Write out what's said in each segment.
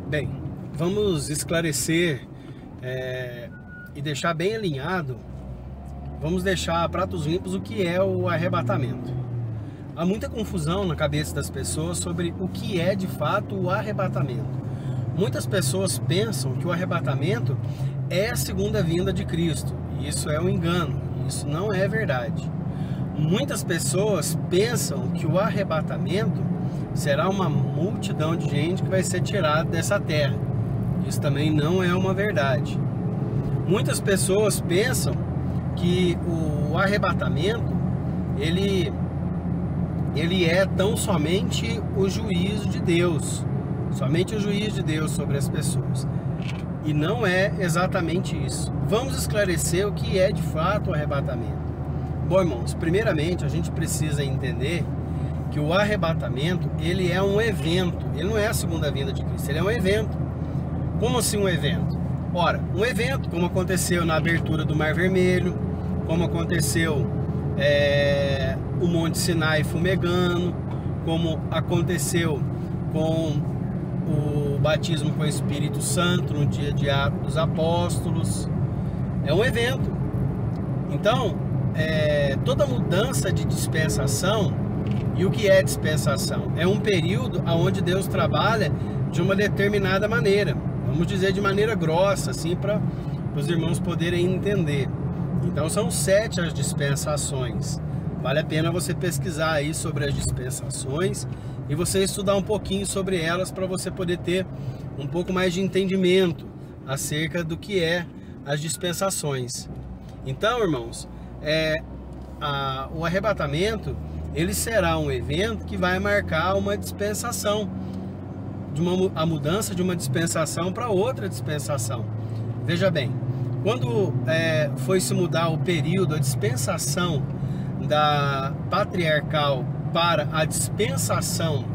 Bem, vamos esclarecer e deixar bem alinhado, vamos deixar a pratos limpos o que é o arrebatamento. Há muita confusão na cabeça das pessoas sobre o que é de fato o arrebatamento. Muitas pessoas pensam que o arrebatamento é a segunda vinda de Cristo, e isso é um engano, isso não é verdade. Muitas pessoas pensam que o arrebatamento será uma multidão de gente que vai ser tirada dessa terra. Isso também não é uma verdade. Muitas pessoas pensam que o arrebatamento ele é tão somente o juízo de Deus, somente o juízo de Deus sobre as pessoas. E não é exatamente isso. Vamos esclarecer o que é de fato o arrebatamento. Bom, irmãos, primeiramente a gente precisa entender que o arrebatamento, ele é um evento, ele não é a segunda vinda de Cristo, ele é um evento. Como assim um evento? Ora, um evento como aconteceu na abertura do Mar Vermelho, como aconteceu o Monte Sinai fumegando, como aconteceu com o batismo com o Espírito Santo no dia de Atos dos Apóstolos. É um evento. Então, toda mudança de dispensação. E o que é dispensação? É um período onde Deus trabalha de uma determinada maneira. Vamos dizer de maneira grossa, assim, para os irmãos poderem entender. Então são 7 as dispensações. Vale a pena você pesquisar aí sobre as dispensações e você estudar um pouquinho sobre elas para você poder ter um pouco mais de entendimento acerca do que é as dispensações. Então, irmãos, o arrebatamento, ele será um evento que vai marcar uma dispensação, a mudança de uma dispensação para outra dispensação. Veja bem, quando foi se mudar o período, a dispensação da patriarcal para a dispensação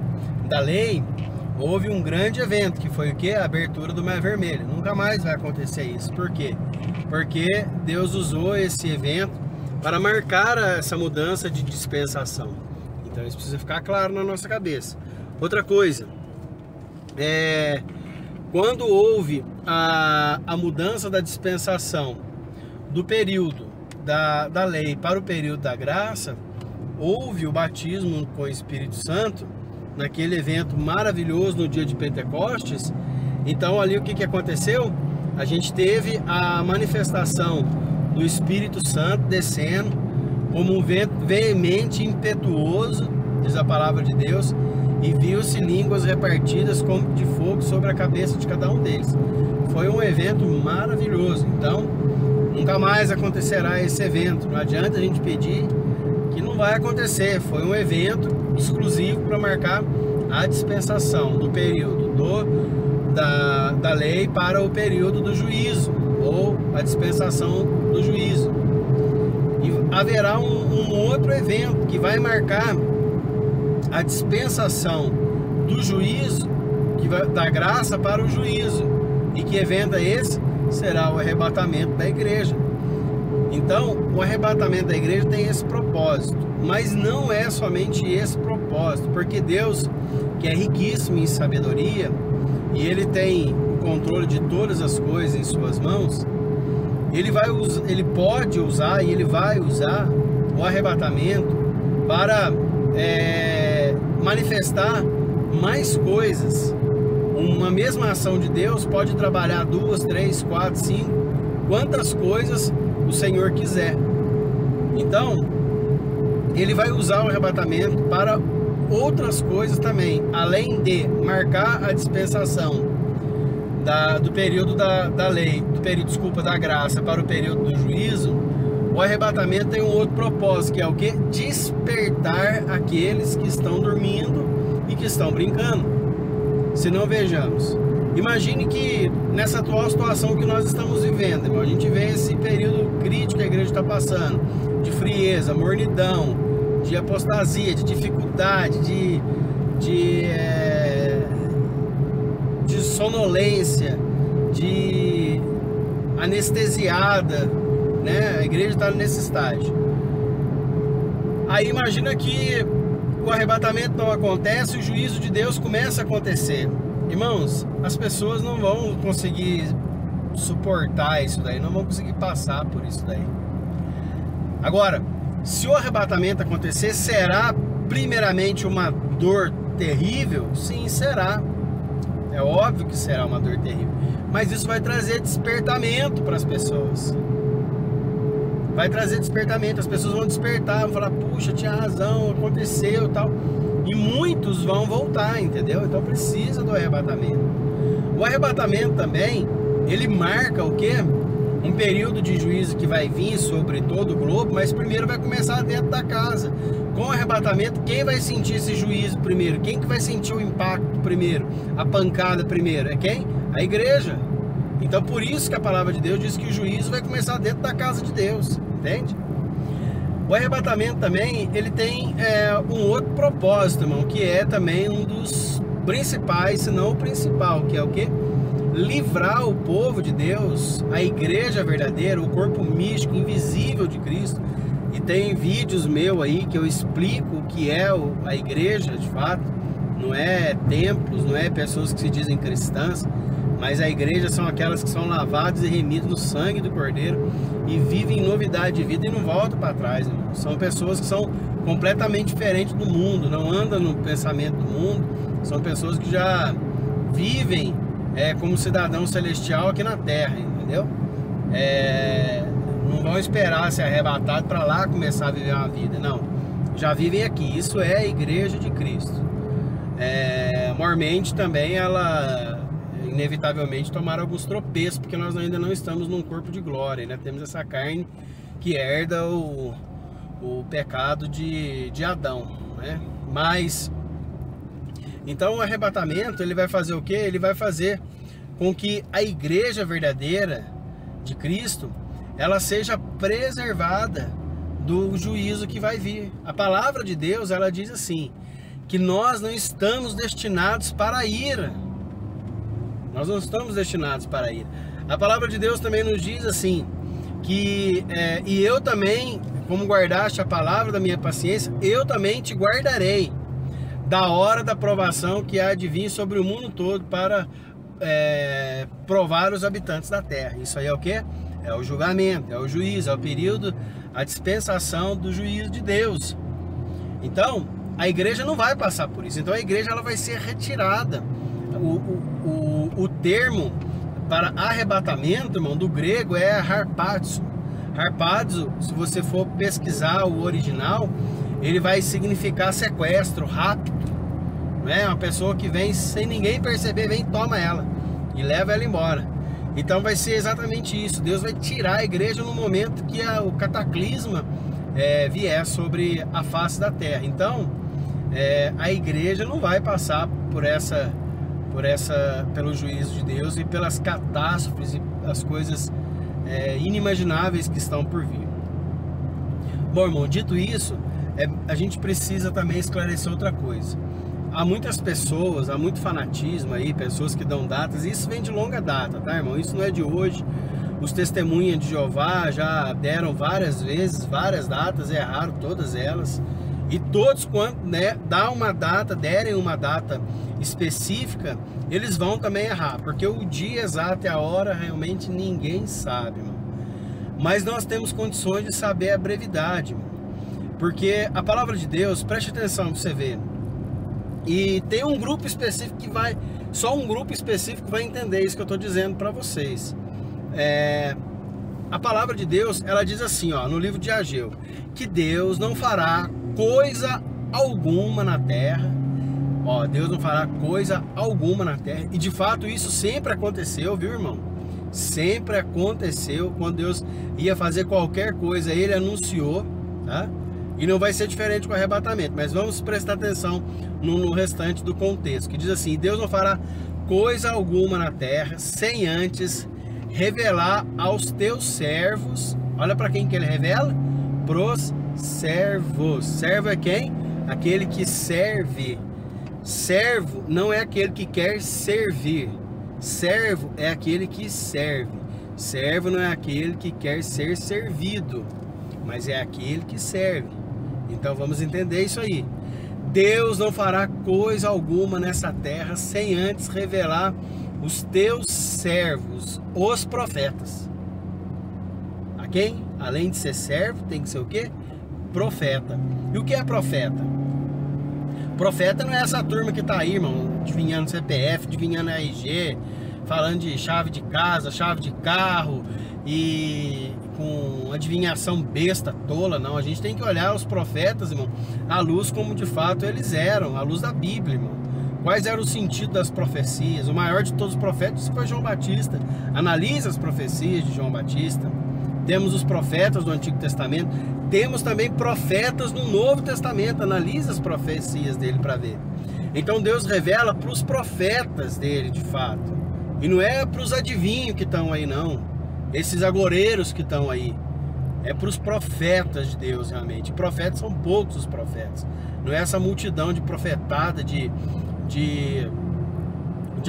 da lei, houve um grande evento, que foi o quê? A abertura do Mar Vermelho. Nunca mais vai acontecer isso. Por quê? Porque Deus usou esse evento para marcar essa mudança de dispensação. Então isso precisa ficar claro na nossa cabeça. Outra coisa, quando houve a mudança da dispensação do período da lei para o período da graça, houve o batismo com o Espírito Santo, naquele evento maravilhoso no dia de Pentecostes. Então ali o que aconteceu? A gente teve a manifestação do Espírito Santo descendo como um vento veemente e impetuoso, diz a palavra de Deus, e viu-se línguas repartidas como de fogo sobre a cabeça de cada um deles. Foi um evento maravilhoso. Então nunca mais acontecerá esse evento. Não adianta a gente pedir, que não vai acontecer. Foi um evento exclusivo para marcar a dispensação do período da lei para o período do juízo, ou a dispensação do juízo. E haverá um outro evento que vai marcar a dispensação do juízo, da graça para o juízo. E que evento é esse? Será o arrebatamento da igreja. Então, o arrebatamento da igreja tem esse propósito, mas não é somente esse propósito, porque Deus, que é riquíssimo em sabedoria, e Ele tem o controle de todas as coisas em suas mãos, Ele pode usar e Ele vai usar o arrebatamento para manifestar mais coisas. Uma mesma ação de Deus pode trabalhar 2, 3, 4, 5, quantas coisas o Senhor quiser. Então, Ele vai usar o arrebatamento para outras coisas também, além de marcar a dispensação do período da lei, da graça para o período do juízo. O arrebatamento tem um outro propósito, que é o que? Despertar aqueles que estão dormindo e que estão brincando. Se não, vejamos, imagine que nessa atual situação que nós estamos vivendo, irmão, a gente vê esse período crítico que a igreja está passando, de frieza, mornidão, de apostasia, de dificuldade, de sonolência, de anestesiada, né? A igreja está nesse estágio. Aí imagina que o arrebatamento não acontece, o juízo de Deus começa a acontecer. Irmãos, as pessoas não vão conseguir suportar isso daí, não vão conseguir passar por isso daí. Agora, se o arrebatamento acontecer, será primeiramente uma dor terrível? Sim, será. É óbvio que será uma dor terrível. Mas isso vai trazer despertamento para as pessoas. Vai trazer despertamento. As pessoas vão despertar, vão falar, puxa, tinha razão, aconteceu e tal. E muitos vão voltar, entendeu? Então precisa do arrebatamento. O arrebatamento também, ele marca o quê? Um período de juízo que vai vir sobre todo o globo, mas primeiro vai começar dentro da casa. Com o arrebatamento, quem vai sentir esse juízo primeiro? Quem que vai sentir o impacto primeiro? A pancada primeiro? É quem? A igreja. Então por isso que a palavra de Deus diz que o juízo vai começar dentro da casa de Deus, entende? O arrebatamento também, ele tem um outro propósito, irmão, que é também um dos principais, se não o principal, que é o quê? Livrar o povo de Deus, a igreja verdadeira, o corpo místico, invisível de Cristo. E tem vídeos meus aí que eu explico o que é a igreja de fato. Não é templos, não é pessoas que se dizem cristãs, mas a igreja são aquelas que são lavadas e remidas no sangue do Cordeiro e vivem em novidade de vida e não voltam para trás, irmão. São pessoas que são completamente diferentes do mundo, não andam no pensamento do mundo, são pessoas que já vivem como cidadão celestial aqui na terra, entendeu? Não vão esperar ser arrebatado para lá começar a viver uma vida, não. Já vivem aqui, isso é a igreja de Cristo. Mormente também, ela inevitavelmente tomaram alguns tropeços, porque nós ainda não estamos num corpo de glória, né? Temos essa carne que herda o pecado de Adão, né? Mas então o arrebatamento, ele vai fazer o quê? Ele vai fazer com que a igreja verdadeira de Cristo, ela seja preservada do juízo que vai vir. A palavra de Deus, ela diz assim, que nós não estamos destinados para a ira. Nós não estamos destinados para a ira. A palavra de Deus também nos diz assim, que e eu também, como guardaste a palavra da minha paciência, eu também te guardarei da hora da provação que há de vir sobre o mundo todo para provar os habitantes da terra. Isso aí é o que? É o julgamento, é o juízo, é o período, a dispensação do juízo de Deus. Então, a igreja não vai passar por isso. Então a igreja, ela vai ser retirada. O termo para arrebatamento, irmão, do grego é harpazo. Harpazo, se você for pesquisar o original, ele vai significar sequestro, rapto, né? Uma pessoa que vem sem ninguém perceber, vem e toma ela e leva ela embora. Então vai ser exatamente isso. Deus vai tirar a igreja no momento que o cataclisma vier sobre a face da terra. Então a igreja não vai passar pelo juízo de Deus e pelas catástrofes e as coisas inimagináveis que estão por vir. Bom, irmão, dito isso, a gente precisa também esclarecer outra coisa. Há muitas pessoas, há muito fanatismo aí, pessoas que dão datas, e isso vem de longa data, tá, irmão? Isso não é de hoje. Os testemunhas de Jeová já deram várias vezes, várias datas, erraram todas elas. E todos, quando dá uma data, derem uma data específica, eles vão também errar, porque o dia exato e a hora realmente ninguém sabe, irmão. Mas nós temos condições de saber a brevidade, irmão. Porque a palavra de Deus, preste atenção para você ver. E tem um grupo específico que vai, só um grupo específico vai entender isso que eu estou dizendo para vocês. A palavra de Deus, ela diz assim, ó, no livro de Ageu, que Deus não fará coisa alguma na terra. Ó, Deus não fará coisa alguma na terra. E de fato isso sempre aconteceu, viu, irmão? Sempre aconteceu. Quando Deus ia fazer qualquer coisa, Ele anunciou, tá? E não vai ser diferente com o arrebatamento. Mas vamos prestar atenção no restante do contexto, que diz assim: Deus não fará coisa alguma na terra sem antes revelar aos teus servos. Olha para quem que Ele revela: pros servos. Servo é quem? Aquele que serve. Servo não é aquele que quer servir. Servo é aquele que serve. Servo não é aquele que quer ser servido, mas é aquele que serve. Então vamos entender isso aí. Deus não fará coisa alguma nessa terra sem antes revelar os teus servos, os profetas. A quem? Além de ser servo, tem que ser o quê? Profeta. E o que é profeta? Profeta não é essa turma que tá aí, irmão, adivinhando CPF, adivinhando RG, falando de chave de casa, chave de carro e com adivinhação besta, tola. Não, a gente tem que olhar os profetas, irmão, à luz como de fato eles eram, à luz da Bíblia, irmão. Quais eram o sentido das profecias? O maior de todos os profetas foi João Batista. Analisa as profecias de João Batista. Temos os profetas do Antigo Testamento, temos também profetas no Novo Testamento. Analisa as profecias dele para ver. Então Deus revela para os profetas dele, de fato. E não é para os adivinhos que estão aí, não. Esses agoreiros que estão aí. É para os profetas de Deus, realmente. Profetas são poucos os profetas. Não é essa multidão de profetada, de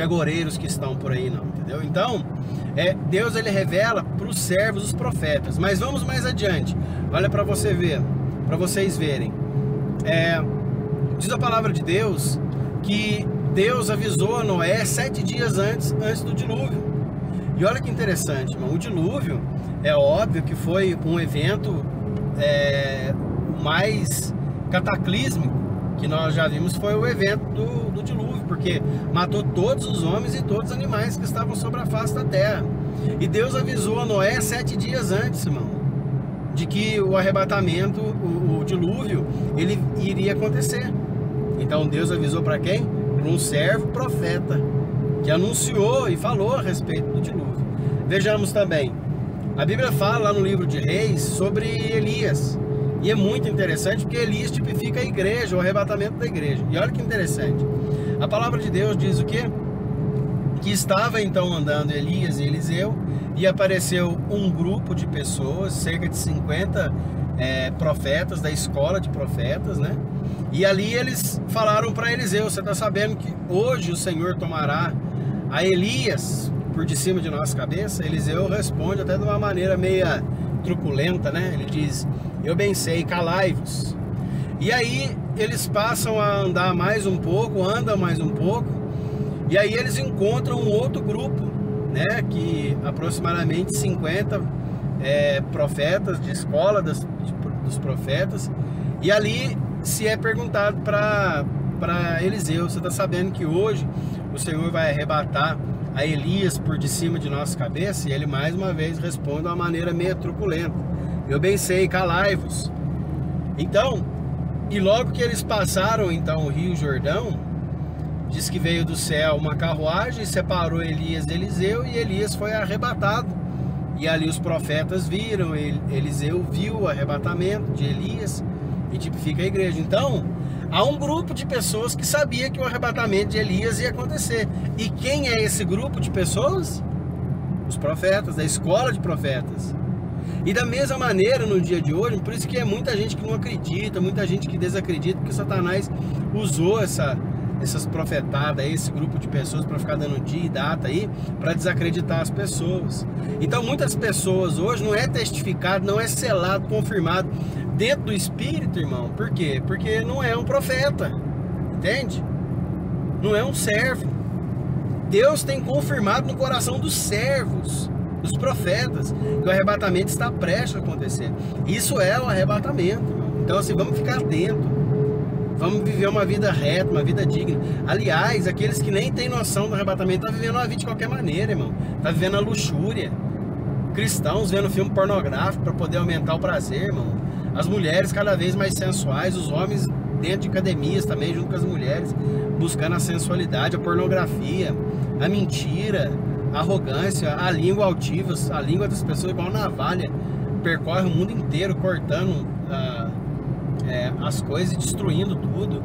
agoreiros que estão por aí, não, entendeu? Então, Deus ele revela para os servos, os profetas. Mas vamos mais adiante. Olha para você ver, para vocês verem. Diz a palavra de Deus que Deus avisou a Noé 7 dias antes do dilúvio. E olha que interessante, irmão. O dilúvio é óbvio que foi um evento mais cataclísmico que nós já vimos, foi o evento do dilúvio, porque matou todos os homens e todos os animais que estavam sobre a face da terra. E Deus avisou a Noé 7 dias antes, irmão, de que o arrebatamento, o dilúvio, ele iria acontecer. Então Deus avisou para quem? Para um servo profeta, que anunciou e falou a respeito do dilúvio. Vejamos também, a Bíblia fala lá no livro de Reis sobre Elias. E é muito interessante porque Elias tipifica a igreja, o arrebatamento da igreja. E olha que interessante. A palavra de Deus diz o quê? Que estava então andando Elias e Eliseu e apareceu um grupo de pessoas, cerca de 50 profetas da escola de profetas, né? E ali eles falaram para Eliseu: você está sabendo que hoje o Senhor tomará a Elias por de cima de nossa cabeça? Eliseu responde até de uma maneira meia truculenta, né? Ele diz: eu bem sei, calai-vos. E aí eles passam a andar mais um pouco, andam mais um pouco, e aí eles encontram um outro grupo, né? Que aproximadamente 50 profetas de escola dos profetas. E ali se é perguntado para Eliseu: você está sabendo que hoje o Senhor vai arrebatar a Elias por de cima de nossa cabeça? E ele mais uma vez responde de uma maneira meio truculenta: eu bem sei, calai-vos. Então, e logo que eles passaram então o Rio Jordão, diz que veio do céu uma carruagem, separou Elias de Eliseu, e Elias foi arrebatado. E ali os profetas viram, Eliseu viu o arrebatamento de Elias, e tipifica a igreja. Então, há um grupo de pessoas que sabia que o arrebatamento de Elias ia acontecer. E quem é esse grupo de pessoas? Os profetas, da escola de profetas. E da mesma maneira no dia de hoje, por isso que é muita gente que não acredita, muita gente que desacredita, porque Satanás usou essas profetadas, esse grupo de pessoas para ficar dando dia e data aí, para desacreditar as pessoas. Então muitas pessoas hoje não é testificado, não é selado, confirmado dentro do Espírito, irmão. Por quê? Porque não é um profeta, entende? Não é um servo. Deus tem confirmado no coração dos servos, dos profetas, que o arrebatamento está prestes a acontecer. Isso é o arrebatamento, irmão. Então assim, vamos ficar atentos. Vamos viver uma vida reta, uma vida digna. Aliás, aqueles que nem têm noção do arrebatamento estão vivendo uma vida de qualquer maneira, irmão. Tá vivendo a luxúria. Cristãos vendo filme pornográfico para poder aumentar o prazer, irmão. As mulheres cada vez mais sensuais, os homens dentro de academias também, junto com as mulheres, buscando a sensualidade, a pornografia, a mentira, a arrogância, a língua altiva, a língua das pessoas igual navalha, percorre o mundo inteiro cortando as coisas e destruindo tudo.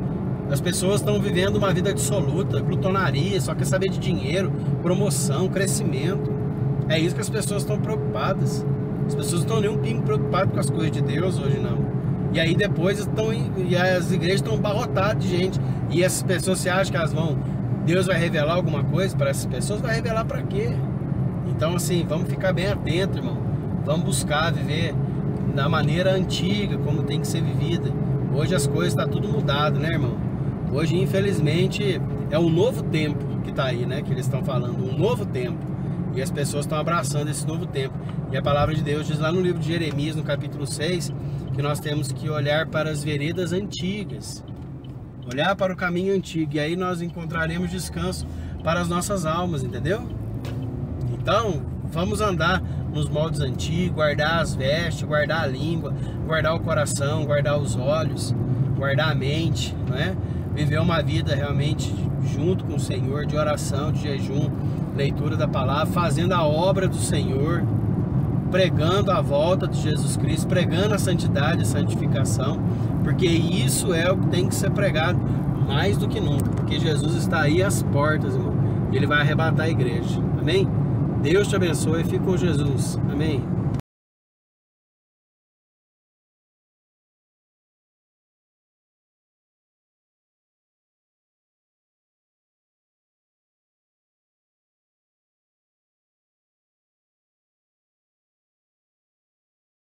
As pessoas estão vivendo uma vida dissoluta, glutonaria, só quer saber de dinheiro, promoção, crescimento. É isso que as pessoas estão preocupadas. As pessoas não estão nem um pingo preocupadas com as coisas de Deus hoje, não. E aí depois as igrejas estão abarrotadas de gente. E essas pessoas, você acha que Deus vai revelar alguma coisa para essas pessoas? Vai revelar para quê? Então assim, vamos ficar bem atentos, irmão. Vamos buscar viver da maneira antiga, como tem que ser vivida. Hoje as coisas estão tudo mudado, né, irmão? Hoje, infelizmente, é um novo tempo que está aí, né? Que eles estão falando, um novo tempo. E as pessoas estão abraçando esse novo tempo. E a palavra de Deus diz lá no livro de Jeremias, no capítulo 6, que nós temos que olhar para as veredas antigas. Olhar para o caminho antigo. E aí nós encontraremos descanso para as nossas almas, entendeu? Então, vamos andar nos moldes antigos, guardar as vestes, guardar a língua, guardar o coração, guardar os olhos, guardar a mente, não é? Viver uma vida realmente junto com o Senhor, de oração, de jejum, leitura da palavra, fazendo a obra do Senhor, pregando a volta de Jesus Cristo, pregando a santidade, a santificação, porque isso é o que tem que ser pregado mais do que nunca, porque Jesus está aí às portas, irmão, e Ele vai arrebatar a igreja, amém? Deus te abençoe, fique com Jesus, amém?